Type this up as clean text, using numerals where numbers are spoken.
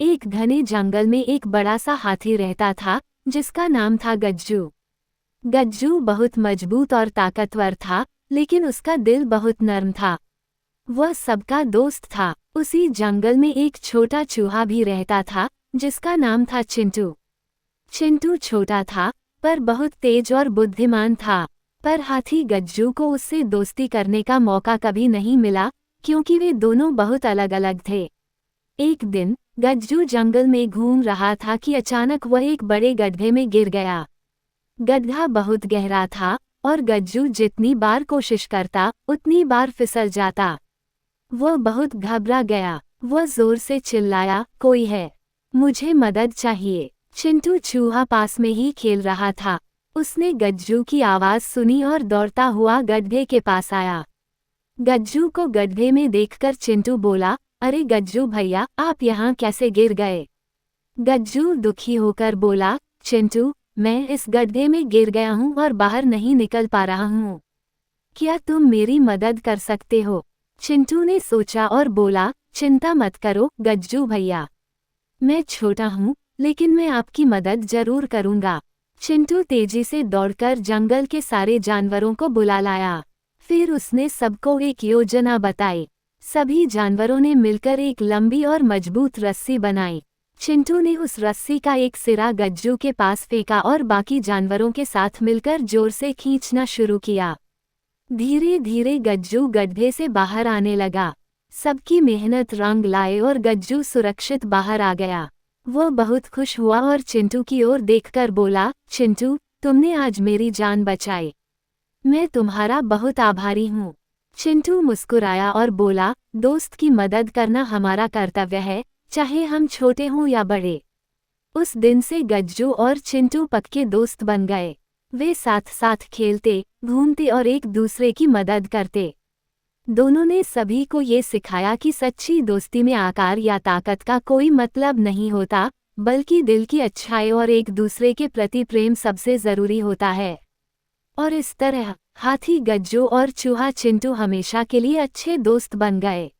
एक घने जंगल में एक बड़ा सा हाथी रहता था जिसका नाम था गज्जू। गज्जू बहुत मजबूत और ताकतवर था, लेकिन उसका दिल बहुत नर्म था। वह सबका दोस्त था। उसी जंगल में एक छोटा चूहा भी रहता था जिसका नाम था चिंटू। चिंटू छोटा था पर बहुत तेज और बुद्धिमान था। पर हाथी गज्जू को उससे दोस्ती करने का मौका कभी नहीं मिला, क्योंकि वे दोनों बहुत अलग अलग थे। एक दिन गज्जू जंगल में घूम रहा था कि अचानक वह एक बड़े गड्ढे में गिर गया। गड्ढा बहुत गहरा था और गज्जू जितनी बार कोशिश करता उतनी बार फिसल जाता। वह बहुत घबरा गया। वह जोर से चिल्लाया, कोई है? मुझे मदद चाहिए। चिंटू चूहा पास में ही खेल रहा था। उसने गज्जू की आवाज सुनी और दौड़ता हुआ गड्ढे के पास आया। गज्जू को गड्ढे में देखकर चिंटू बोला, अरे गज्जू भैया, आप यहाँ कैसे गिर गए? गज्जू दुखी होकर बोला, चिंटू, मैं इस गड्ढे में गिर गया हूँ और बाहर नहीं निकल पा रहा हूँ। क्या तुम मेरी मदद कर सकते हो? चिंटू ने सोचा और बोला, चिंता मत करो गज्जू भैया, मैं छोटा हूँ लेकिन मैं आपकी मदद जरूर करूँगा। चिंटू तेजी से दौड़कर जंगल के सारे जानवरों को बुला लाया। फिर उसने सबको एक योजना बताई। सभी जानवरों ने मिलकर एक लंबी और मजबूत रस्सी बनाई। चिंटू ने उस रस्सी का एक सिरा गज्जू के पास फेंका और बाकी जानवरों के साथ मिलकर जोर से खींचना शुरू किया। धीरे धीरे गज्जू गड्ढे से बाहर आने लगा। सबकी मेहनत रंग लाए और गज्जू सुरक्षित बाहर आ गया। वह बहुत खुश हुआ और चिंटू की ओर देखकर बोला, चिंटू, तुमने आज मेरी जान बचाई। मैं तुम्हारा बहुत आभारी हूँ। चिंटू मुस्कुराया और बोला, दोस्त की मदद करना हमारा कर्तव्य है, चाहे हम छोटे हों या बड़े। उस दिन से गज्जू और चिंटू पक्के दोस्त बन गए। वे साथ साथ खेलते, घूमते और एक दूसरे की मदद करते। दोनों ने सभी को ये सिखाया कि सच्ची दोस्ती में आकार या ताकत का कोई मतलब नहीं होता, बल्कि दिल की अच्छाई और एक दूसरे के प्रति प्रेम सबसे जरूरी होता है। और इस तरह हाथी गज्जू और चूहा चिंटू हमेशा के लिए अच्छे दोस्त बन गए।